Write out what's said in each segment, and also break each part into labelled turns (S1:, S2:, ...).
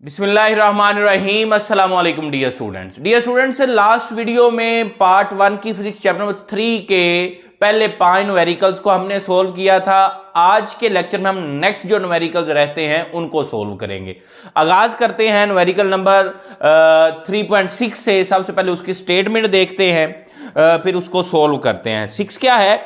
S1: बिस्मिल्लाहिर्रहमानिर्रहीम। अस्सलाम वालेकुम डियर स्टूडेंट्स। लास्ट वीडियो में पार्ट 1 की फिजिक्स चैप्टर नंबर 3 के पहले 5 न्यूमेरिकल्स को हमने सोल्व किया था। आज के लेक्चर में हम नेक्स्ट जो न्यूमेरिकल्स रहते हैं उनको सोल्व करेंगे। आगाज करते हैं न्यूमेरिकल नंबर 3.6 से। सबसे पहले उसकी स्टेटमेंट देखते हैं, फिर उसको सोल्व करते हैं। 6 क्या है?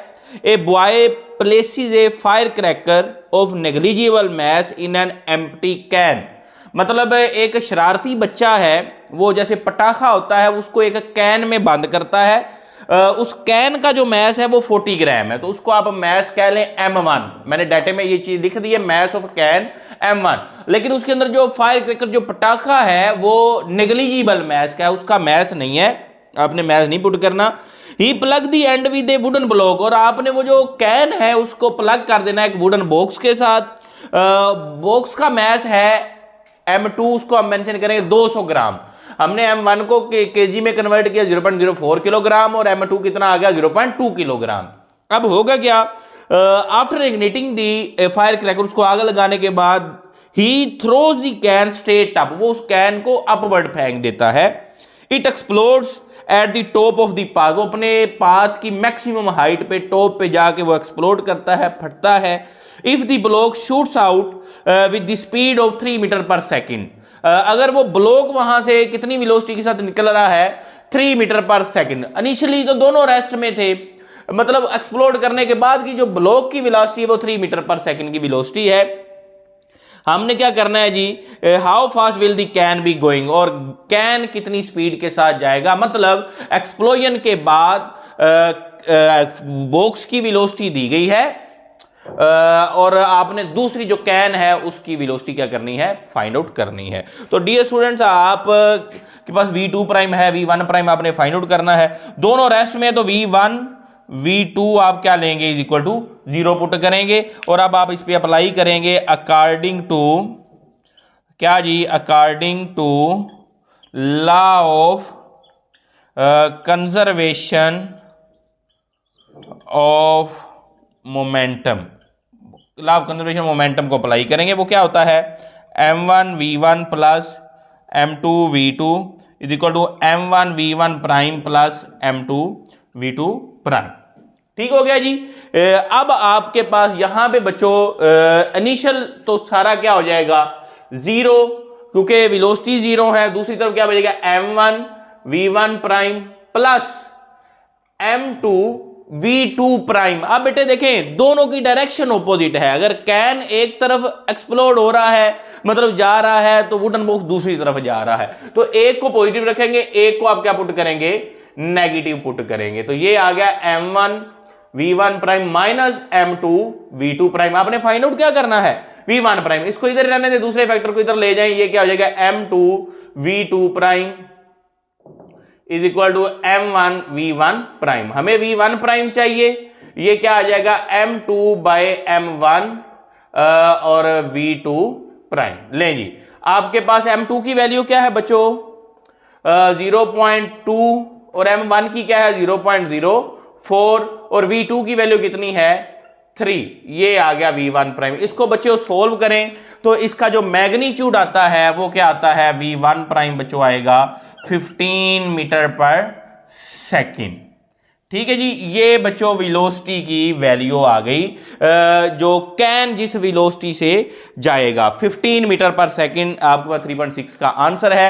S1: A boy places a fire cracker of negligible mass in an empty can. मतलब एक शरारती बच्चा है, वो जैसे पटाखा होता है उसको एक कैन में बंद करता है। उस कैन का जो मैस है वो 40 ग्राम है, तो उसको आप मैस कह लें M1। मैंने डाटे में ये चीज लिख दी है, मैस ऑफ कैन M1। लेकिन उसके अंदर जो फायर क्रैकर जो पटाखा है वो नेग्लिजिबल मैस का है, उसका मैस नहीं है। आपने मैस नहीं पुट करना। He plug the end with a wooden block, और आपने वो जो कैन है उसको प्लग कर देना एक वुडन बॉक्स के साथ। बॉक्स का मैस है M2, उसको हम मेंशन करेंगे 200 ग्राम। हमने M1 को केजी में कन्वर्ट किया 0.04 किलोग्राम, और M2 कितना आ गया 0.2 किलोग्राम। अब होगा क्या? आफ्टर इग्निटिंग दी फायर क्रैकर, उसको आग लगाने के बाद he throws the can straight up, वो उस कैन को अपवर्ड फेंक देता है। It explodes at the top of the path, वो अपने पाथ की मैक्सिमम हाइट पे टॉप पे जाके वो एक्सप्लोड करता है, फटता है। If the block shoots out with the speed of 3 metre per second, अगर वो ब्लॉक वहां से कितनी वेलोसिटी के साथ निकल रहा है? 3 मीटर पर सेकेंड। इनिशियली तो दोनों रेस्ट में थे, मतलब एक्सप्लोड करने के बाद की जो ब्लॉक की वेलोसिटी है वो 3 मीटर पर सेकेंड की वेलोसिटी है। हमने क्या करना है जी? How fast will the can be going, और कैन कितनी स्पीड के साथ जाएगा। मतलब एक्सप्लोजन के बाद बॉक्स की वेलोसिटी दी गई है, और आपने दूसरी जो कैन है उसकी वेलोसिटी क्या करनी है? फाइंड आउट करनी है। तो डियर स्टूडेंट्स, आप के पास V2 प्राइम है, V1 प्राइम आपने फाइंड आउट करना है। दोनों रेस्ट में, तो V1 V2 आप क्या लेंगे? इज इक्वल टू 0 पुट करेंगे, और अब आप इस पे अप्लाई करेंगे अकॉर्डिंग टू क्या जी? According to law of conservation of momentum. Law of conservation momentum को अप्लाई करेंगे। वो क्या होता है? M1 V1 plus M2 V2 is equal to M1 V1 prime plus M2 V2 prime. ठीक हो गया जी। अब आपके पास यहां पे बच्चों इनिशियल तो सारा क्या हो जाएगा? 0, क्योंकि वेलोसिटी 0 है। दूसरी तरफ क्या बचेगा? M1 V1 prime plus M2 V2 prime. अब बेटे देखें, दोनों की डायरेक्शन ऑपोजिट है। अगर कैन एक तरफ एक्सप्लोड हो रहा है, मतलब जा रहा है, तो वुडन बॉक्स दूसरी तरफ जा रहा है। तो एक को पॉजिटिव रखेंगे, एक को आप क्या पुट करेंगे? नेगेटिव पुट करेंगे। तो ये आ गया M1 V1 prime minus M2 V2 prime. आपने फाइंड आउट क्या करना है? V1 prime. इसको इधर रहने दे, दूसरे फैक्टर को इधर ले जाएं। ये क्या हो जाएगा? M2 V2 prime is equal to M1 V1 prime. हमें V1 प्राइम चाहिए, ये क्या आ जाएगा? M2 बाय M1 और V2 प्राइम। ले जी, आपके पास M2 की वैल्यू क्या है बच्चों? 0.2, और M1 की क्या है? 0.04, और V2 की वैल्यू कितनी है? 3। ये आ गया V1 प्राइम। इसको बच्चों सोल्व करें तो इसका जो मैग्नीट्यूड आता है वो क्या आता है? V1 प्राइम बच्चों आएगा 15 मीटर पर सेकेंड। ठीक है जी। ये बच्चों वेलोसिटी की वैल्यू आ गई, जो कैन जिस वेलोसिटी से जाएगा 15 मीटर पर सेकेंड। आपके पास 3.6 का आंसर है।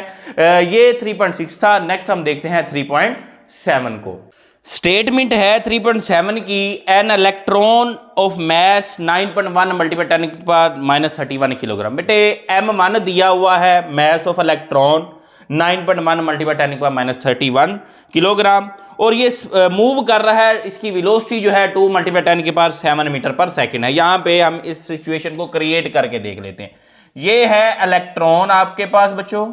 S1: ये 3.6 था। नेक्स्ट हम देखते हैं 3.7 को। स्टेटमेंट है 3.7 की, an electron of mass 9.1 multiply 10 की पावर -31 किलोग्राम। बेटे M1 दिया हुआ है, मैस ऑफ इलेक्ट्रॉन 9.1 मल्टीप्लाई 10 की पावर -31 किलोग्राम, और ये मूव कर रहा है। इसकी वेलोसिटी जो है 2 मल्टीप्लाई 10 की पावर 7 मीटर पर सेकेंड है। यहां पे हम इस सिचुएशन को क्रिएट करके देख लेते हैं। ये है इलेक्ट्रॉन आपके पास बच्चों,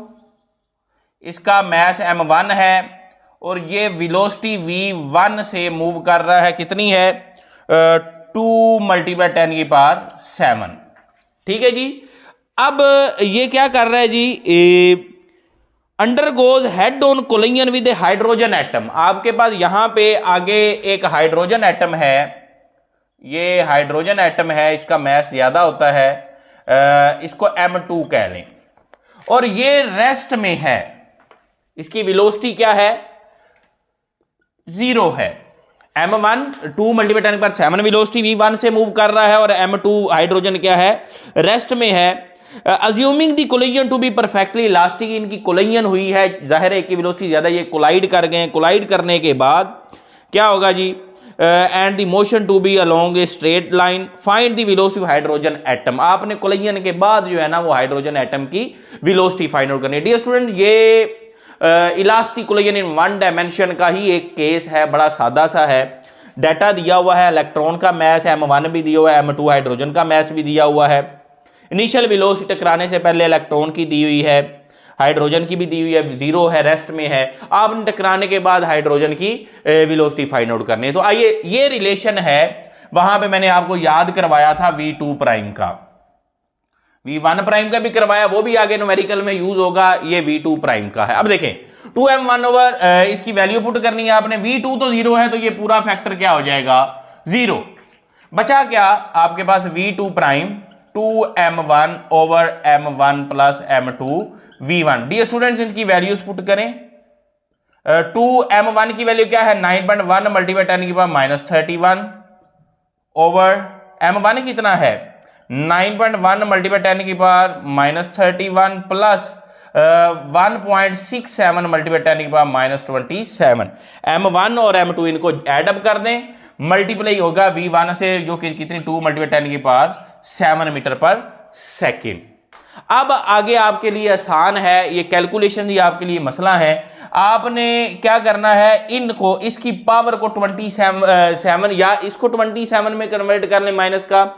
S1: इसका मैस M1 है, और ये वेलोसिटी V1 से मूव कर रहा है। कितनी है? 2 मल्टीप्लाई 10 की पावर 7। ठीक है जी। अब ये क्या कर रहा है जी? Undergoes head on collision with a hydrogen atom. आपके पास यहां पे आगे एक हाइड्रोजन एटम है, ये हाइड्रोजन एटम है, इसका मैस ज्यादा होता है, इसको M2 कह लें। और ये रेस्ट में है, इसकी वेलोसिटी क्या है, 0 है। m1 2 × 10⁷ वेलोसिटी v1 से मूव कर रहा है और m2 हाइड्रोजन क्या है, रेस्ट में है। Assuming the collision to be perfectly elastic, इनकी कोलिजन हुई है, जाहिर है कि वेलोसिटी ज्यादा, ये कोलाइड कर गए। कोलाइड करने के बाद क्या होगा जी, and the motion to be along a straight line, find the velocity of hydrogen atom. आपने कोलिजन के बाद जो है ना वो हाइड्रोजन एटम की वेलोसिटी फाइंड आउट करनी है। डियर स्टूडेंट, ये इलास्टिक कोलिजन इन 1 डायमेंशन का ही एक केस है, बड़ा सादा सा है। डाटा दिया हुआ है, इलेक्ट्रॉन का मैस m1 भी दिया हुआ है, m2 हाइड्रोजन का मैस भी दिया हुआ है। इनिशियल वेलोसिटी टकराने से पहले इलेक्ट्रॉन की दी हुई है, हाइड्रोजन की भी दी हुई है, 0 है, रेस्ट में है। आपने टकराने के बाद हाइड्रोजन की वेलोसिटी फाइंड आउट करनी है। तो आइए, ये रिलेशन है, वहां पे मैंने आपको याद करवाया था v2 प्राइम का, v1 प्राइम का भी करवाया, वो भी आगे न्यूमेरिकल में यूज होगा। ये v2 प्राइम का है। अब देखें 2m1 ओवर इसकी वैल्यू पुट करनी है आपने, v2 तो 0 है तो ये पूरा फैक्टर क्या हो जाएगा, 0। बचा क्या आपके पास, v2 prime 2m1 over m1 plus m2 v1। Dear students, इनकी वैल्यूज पुट करें। 2m1 की वैल्यू क्या है, 9.1 × 10⁻³ ओवर m1 कितना है, 9.1 × 10⁻³ प्लस 1.67 × 10⁻27। m1 और m2 इनको एडअप कर दें, मल्टीप्लाई होगा v1 से, जो कि कितनी, 2 × 10⁻7 मीटर पर सेकेंड। अब आगे आपके लिए आसान है, ये कैलकुलेशन ही आपके लिए मसला है। आपने क्या करना है, इनको, इसकी पावर को 27 या इसको 27 में कन्वर्ट कर लें माइनस का,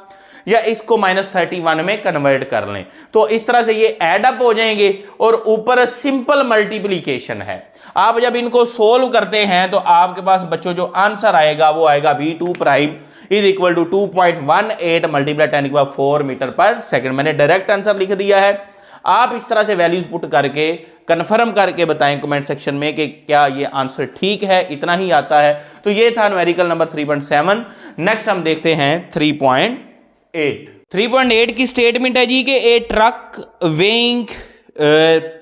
S1: या इसको -31 में कन्वर्ट कर लें। तो इस तरह से ये एड अप हो जाएंगे और ऊपर सिंपल मल्टीप्लीकेशन है। आप जब इनको सोल्व करते हैं तो आपके पास बच्चों जो आंसर आएगा वो आएगा v2 prime is equal to 2.18 × 10⁻⁴ metre per second. मैंने डायरेक्ट आंसर लिख दिया है। आप इस तरह से वैल्यूज पुट करके कंफर्म करके बताएं कमेंट सेक्शन में कि क्या ये आंसर ठीक है, इतना ही आता है। तो ये था न्यूमेरिकल नंबर 3.7। नेक्स्ट हम देखते हैं 3.8 की स्टेटमेंट है जी कि ए ट्रक वेइंग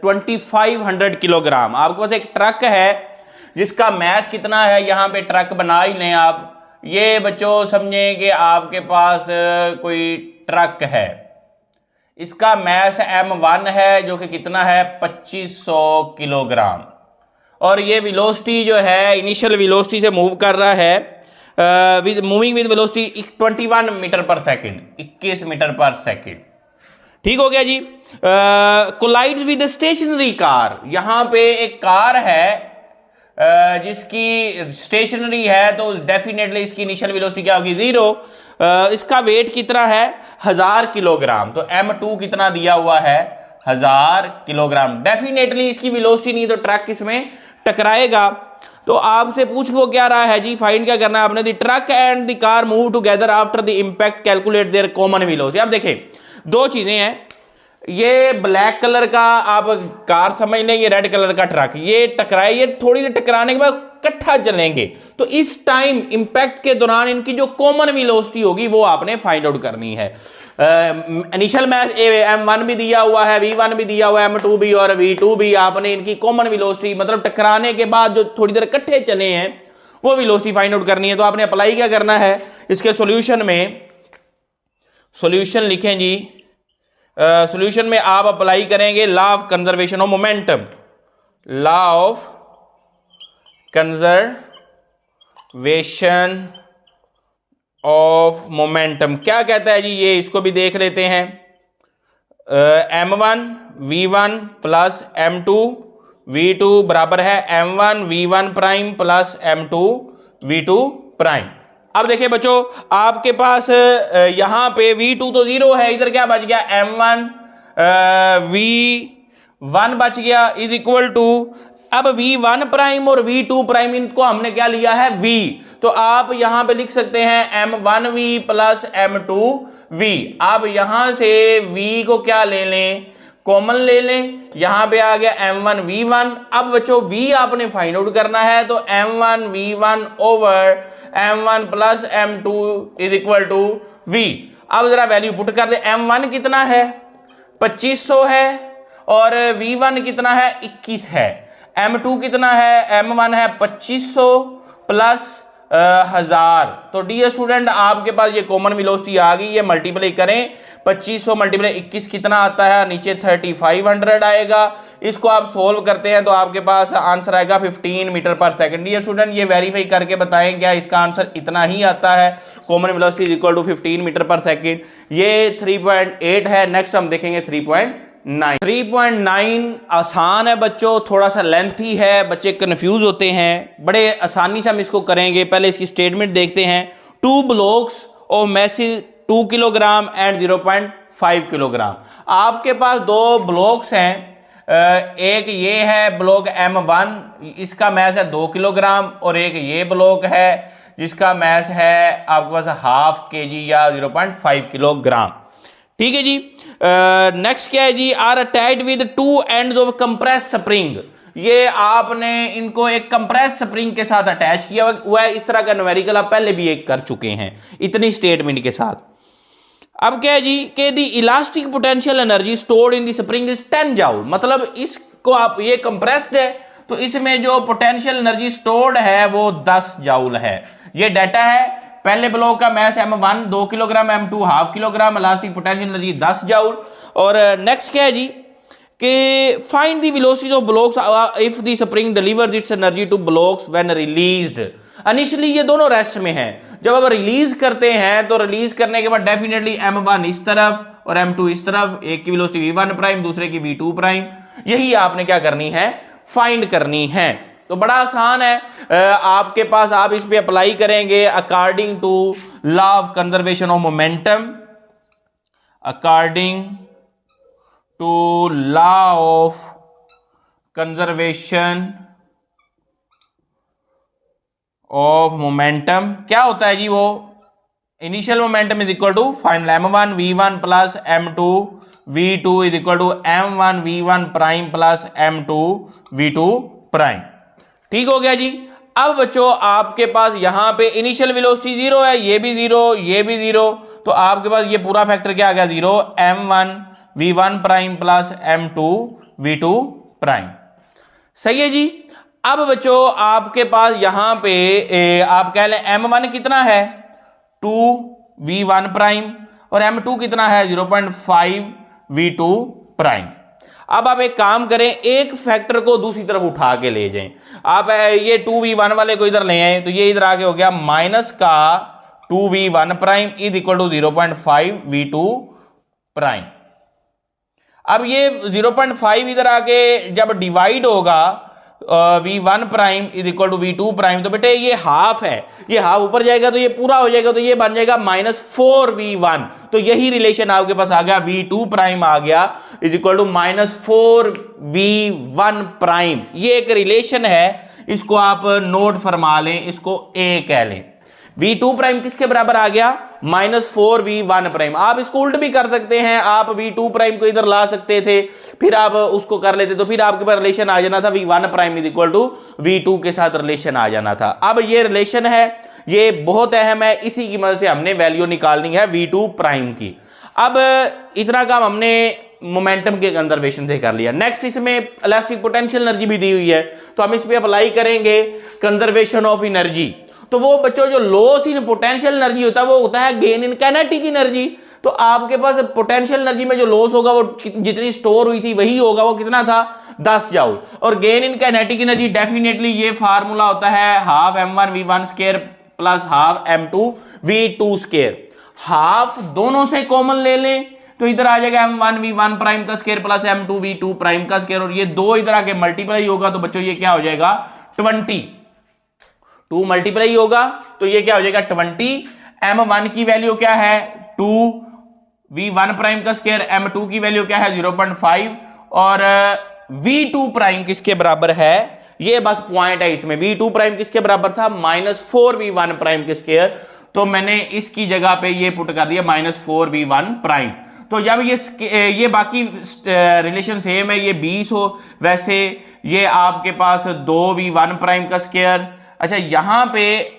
S1: 2500 किलोग्राम। आपके पास एक ट्रक है जिसका मैस कितना है, यहां पे ट्रक बना ही लें आप। ये बच्चों समझें कि आपके पास कोई ट्रक है, इसका मैस m1 है जो कि कितना है, 2500 किलोग्राम, और ये वेलोसिटी जो है इनिशियल वेलोसिटी से मूव कर रहा है, moving with velocity 21 metre per second, 21 metre per second. ठीक हो गया जी। कोलाइड्स विद स्टेशनरी कार, यहां पे एक कार है जिसकी स्टेशनरी है, तो डेफिनेटली इसकी इनिशियल वेलोसिटी क्या होगी, 0। इसका वेट कितना है, 1000 किलोग्राम। तो m2 कितना दिया हुआ है, 1000 किलोग्राम। डेफिनेटली इसकी वेलोसिटी नहीं तो ट्रक इसमें टकराएगा। तो आपसे पूछ वो क्या रहा है जी, फाइंड क्या करना है आपने, the truck and the car move together after the impact, calculate their common velocity. अब देखें दो चीजें हैं, ये ब्लैक कलर का आप कार समझ लें, ये रेड कलर का ट्रक, ये टकराए, ये थोड़ी देर टकराने के बाद इकट्ठा चलेंगे। तो इस टाइम इंपैक्ट के दौरान इनकी जो कॉमन वेलोसिटी होगी वो आपने फाइंड आउट करनी है। इनिशियल में m1 भी दिया हुआ है, v1 भी दिया हुआ है, m2 भी और v2 भी। आपने इनकी कॉमन वेलोसिटी मतलब टकराने के बाद जो थोड़ी देर इकट्ठे चले हैं वो वेलोसिटी फाइंड आउट करनी है। तो आपने अप्लाई क्या करना है, इसके सॉल्यूशन में, सॉल्यूशन लिखें जी, सॉल्यूशन में आप अप्लाई करेंगे law of conservation of momentum, law of conservation of momentum क्या कहता है जी, ये इसको भी देख लेते हैं। m1 v1 plus m2 v2 बराबर है m1 v1 prime plus m2 v2 prime. अब देखिए बच्चों, आपके पास यहां पे v2 तो 0 है, इधर क्या बच गया, m1 v1 बच गया इज इक्वल टू, अब v1 प्राइम और v2 प्राइम इनको हमने क्या लिया है, v। तो आप यहां पे लिख सकते हैं m1v प्लस m2v। आप यहां से v को क्या ले लें, कॉमन ले लें, यहां पे आ गया m1 v1। अब बच्चों v आपने फाइंड आउट करना है, तो m1 v1 over m1 plus m2 is equal to v। अब जरा वैल्यू पुट कर दे, m1 कितना है, 2500 है, और V1 कितना है 21 है, M2 कितना है, M1 है 2500 प्लस 1000। तो डियर स्टूडेंट आपके पास ये कॉमन वेलोसिटी आ गई, ये मल्टीप्लाई करें 2500 मल्टीप्लाई 21 कितना आता है, नीचे 3500 आएगा। इसको आप सोल्व करते हैं तो आपके पास आंसर आएगा 15 metre per second. Dear student ये वेरीफाई करके बताएं क्या इसका आंसर इतना ही आता है, common velocity is equal to 15 metre per second. ये 3.8 है। नेक्स्ट हम देखेंगे 3.9। 3.9 आसान है बच्चों, थोड़ा सा लेंथी है, बच्चे कंफ्यूज होते हैं, बड़े आसानी से हम इसको करेंगे। पहले इसकी स्टेटमेंट देखते हैं। 2 blocks of message 2 kilogram and 0.5 kilogram. आपके पास 2 ब्लॉक्स हैं, एक ये है ब्लॉक M1, इसका मैस है 2 किलोग्राम, और एक ये ब्लॉक है जिसका मैस है आपके पास ½ kg या 0.5 किलोग्राम। ठीक है जी। नेक्स्ट क्या है जी, are attached with 2 ends of compress spring. ये आपने इनको एक कंप्रेस स्प्रिंग के साथ अटैच किया हुआ है। इस तरह का न्यूमेरिकल आप पहले भी एक कर चुके हैं इतनी स्टेटमेंट के साथ। अब क्या है जी कि the elastic potential energy stored in the spring is 10 joule. मतलब इसको आप, ये कंप्रेस्ड है तो इसमें जो पोटेंशियल एनर्जी स्टोर्ड है वो 10 जूल है। ये डाटा है। पहले ब्लॉक का mass M1 2 kilogram, M2 ½ kilogram, elastic potential energy 10 joule. और नेक्स्ट क्या है जी कि find the velocity of blocks if the spring delivers its energy to blocks when released. Initially ये दोनों रेस्ट में हैं, जब अब रिलीज करते हैं तो रिलीज करने के बाद डेफिनेटली M1 इस तरफ और M2 इस तरफ, एक की वेलोसिटी V1 प्राइम दूसरे की V2 प्राइम, यही आपने क्या करनी है, फाइंड करनी है। तो बड़ा आसान है आपके पास, आप इस पे अप्लाई करेंगे according to law of conservation of momentum, according to law of conservation of momentum. क्या होता है जी, वो initial momentum is equal to final M1 V1 plus M2 V2 is equal to M1 V1 prime plus M2 V2 prime. ठीक हो गया जी। अब बच्चों आपके पास यहां पे इनिशियल वेलोसिटी 0 है, ये भी 0, ये भी 0, तो आपके पास ये पूरा फैक्टर क्या आ गया 0, M1 V1 prime plus M2 V2 prime. सही है जी। अब बच्चों आपके पास यहां पे आप कह लें M1 कितना है 2 V1 प्राइम और M2 कितना है 0.5 V2 प्राइम। अब आप एक काम करें, एक फैक्टर को दूसरी तरफ उठा के ले जाएं। आप ये 2V1 वाले को इधर ले आए तो ये इधर आके हो गया माइनस का 2V1 prime is equal to 0.5 V2 prime. अब ये 0.5 इधर आके जब डिवाइड होगा V1 prime is equal to V2 prime, तो बेटे ये हाफ है, ये हाफ ऊपर जाएगा तो ये पूरा हो जाएगा, तो ये बन जाएगा -4V1। तो यही रिलेशन आपके पास आ गया, V2 प्राइम आ गया is equal to -4V1 prime. ये एक रिलेशन है, इसको आप नोट फरमा लें, इसको A कह लें। V2 प्राइम किसके बराबर आ गया -4V1 प्राइम। आप इसको उल्ट भी कर सकते हैं, आप V2 प्राइम को इधर ला सकते थे, फिर आप उसको कर लेते तो फिर आपके पास रिलेशन आ जाना था V1 prime is equal to V2 के साथ रिलेशन आ जाना था। अब ये रिलेशन है, ये बहुत अहम है, इसी की मदद से हमने वैल्यू निकालनी है V2 प्राइम की। अब इतना काम हमने मोमेंटम के कंजर्वेशन से कर लिया। नेक्स्ट इसमें इलास्टिक पोटेंशियल एनर्जी भी दी हुई है, तो हम इस पे अप्लाई करेंगे कंजर्वेशन ऑफ एनर्जी। तो वो बच्चों जो लॉस इन पोटेंशियल एनर्जी होता है वो होता है गेन इन काइनेटिक एनर्जी। तो आपके पास पोटेंशियल एनर्जी में जो लॉस होगा वो जितनी स्टोर हुई थी वही होगा, वो कितना था 10 जूल। और gain in kinetic energy definitely ये फार्मूला होता है half M1 V1 square plus half M2 V2 square. Half दोनों से कॉमन ले लें तो इधर आ जाएगा M1 V1 प्राइम का square plus M2 V2 prime का स्क्वायर, और ये दो इधर आके मल्टीप्लाई होगा तो बच्चों ये क्या हो जाएगा 20। 2 मल्टीप्लाई होगा तो ये क्या हो जाएगा 20। M1 की वैल्यू क्या है 2 V1 प्राइम का स्क्वायर, M2 की वैल्यू क्या है 0.5 और V2 प्राइम किसके बराबर है, ये बस पॉइंट है इसमें। V2 प्राइम किसके बराबर था -4V1 प्राइम के स्क्वायर, तो मैंने इसकी जगह पे ये पुट कर दिया -4V1 प्राइम। तो जब ये बाकी रिलेशन सेम है, ये 20 हो, वैसे ये आपके पास 2V1 प्राइम का स्क्वायर। अच्छा यहां पे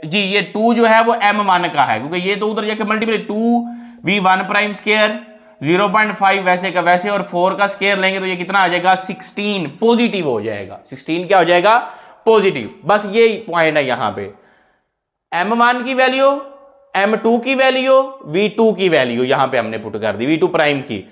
S1: जी ये 2 जो है वो M1 का है, क्योंकि ये तो उधर जाके मल्टीप्लाई 2V1 प्राइम स्क्वायर 0.5 वैसे का वैसे और 4 का स्केयर लेंगे तो ये कितना आ जाएगा 16 पॉजिटिव हो जाएगा। 16 क्या हो जाएगा पॉजिटिव। बस ये पॉइंट है यहां पे। M1 की वैल्यू, M2 की वैल्यू, V2 की वैल्यू यहां पे हमने पुट कर दी, V2 प्राइम की।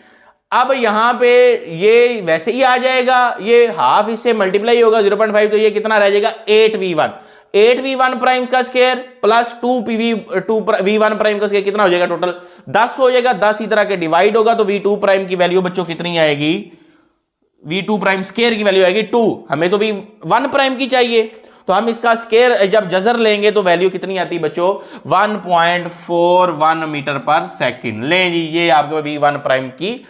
S1: अब यहां पे ये वैसे ही आ जाएगा, ये हाफ इससे मल्टीप्लाई होगा 0.5 तो ये कितना रह जाएगा 8V1। 8V1 प्राइम का स्केयर प्लस 2V1 प्राइम का स्केयर कितना हो जाएगा टोटल 10 हो जाएगा। 10 इस तरह के डिवाइड होगा तो V2 प्राइम की वैल्यू बच्चों कितनी आएगी, V2 प्राइम स्केयर की वैल्यू आएगी 2। हमें तो V1 प्राइम की चाहिए तो हम इसका स्केयर जब जजर लेंगे तो वैल्यू कितनी आती है बच्चों 1.41 मीटर पर सेकंड। लें जी ये आपके V1 प्राइम की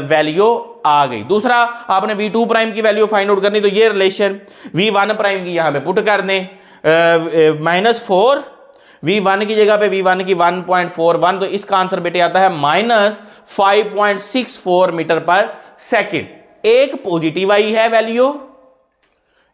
S1: वैल्यू आ गई। दूसरा आपने V2 प्राइम की वैल्यू फाइंड आउट करनी तो ये रिलेशन V1 प्राइम की यहां पे पुट कर दें, -4 V1 की जगह पे V1 की 1.41 तो इसका आंसर बेटे आता है -5.64 मीटर पर सेकंड। एक पॉजिटिव आई है वैल्यू,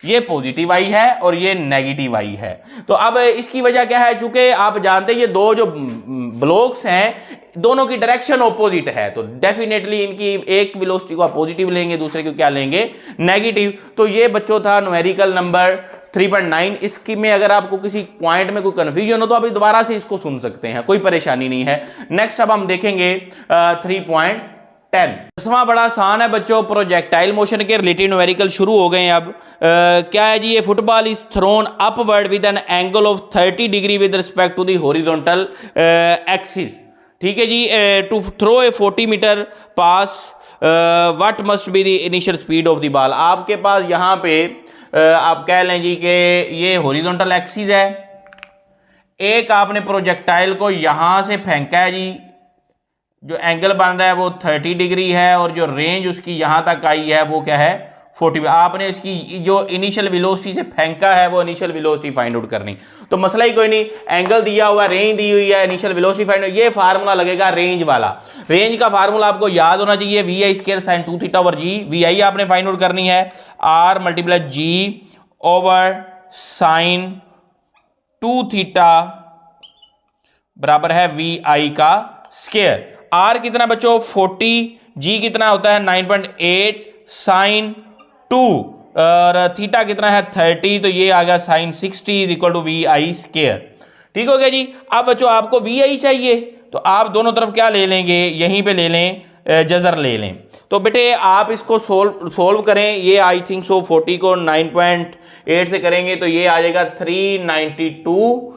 S1: ये पॉजिटिव आई है और ये नेगेटिव आई है। तो अब इसकी वजह क्या है, चूंकि आप जानते हैं ये दो जो ब्लॉक्स हैं दोनों की डायरेक्शन ऑपोजिट है तो डेफिनेटली इनकी एक वेलोसिटी को आप पॉजिटिव लेंगे दूसरे को क्या लेंगे नेगेटिव। तो ये बच्चों था न्यूमेरिकल नंबर 3.9। इसकी में अगर आपको किसी पॉइंट में कोई कंफ्यूजन हो तो आप दोबारा से इसको सुन सकते हैं, कोई परेशानी नहीं है। नेक्स्ट अब हम देखेंगे 3.10। 10वां बड़ा आसान है बच्चों, प्रोजेक्टाइल मोशन के रिलेटेड न्यूमेरिकल शुरू हो गए हैं। अब क्या है जी, ये football is thrown upward with an angle of 30 degree with respect to the horizontal axis. ठीक है जी, to throw a 40 metre pass what must be the initial speed of the ball. आपके पास यहां पे आप कह लें जी कि ये हॉरिजॉन्टल एक्सिस है, एक आपने प्रोजेक्टाइल को यहां से फेंका है जी, जो एंगल बन रहा है वो 30 डिग्री है और जो रेंज उसकी यहां तक आई है वो क्या है 40। आपने इसकी जो इनिशियल वेलोसिटी से फेंका है वो इनिशियल वेलोसिटी फाइंड आउट करनी। तो मसला ही कोई नहीं, एंगल दिया हुआ, रेंज दी हुई है, इनिशियल वेलोसिटी फाइंड आउट, ये फार्मूला लगेगा रेंज वाला। रेंज का फार्मूला आपको याद होना चाहिए, VI square sin 2 theta over G। VI आपने फाइंड आउट करनी है R multiply G over sin 2 theta बराबर है VI का स्क्वायर। R कितना बच्चों 40, G कितना होता है 9.8 sin 2 और थीटा कितना है 30 तो ये आ गया sin 60 is equal to VI square. ठीक हो गया जी। अब बच्चों आपको VI चाहिए तो आप दोनों तरफ क्या ले लेंगे, यहीं पे ले लें, जजर ले लें। तो बेटे आप इसको सोल्व करें, ये आई थिंक सो 40 को 9.8 से करेंगे तो ये आ जाएगा 392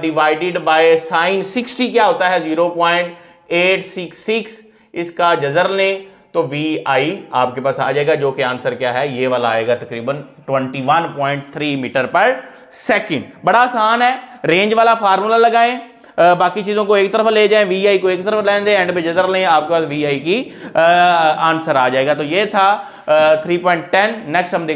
S1: डिवाइडेड बाय साइन 60 क्या होता है 0.866। इसका जजर लें तो VI आपके पास आ जाएगा जो कि आंसर क्या है ये वाला आएगा तकरीबन 21.3 मीटर पर सेकंड। बड़ा आसान है, रेंज वाला फार्मूला लगाएं, बाकी चीजों को एक तरफ ले जाएं, VI को एक तरफ लेने दें, एंड पे जजर लें, आपके पास VI की आंसर आ जाएगा। तो ये था 3.10। नेक्स्ट हम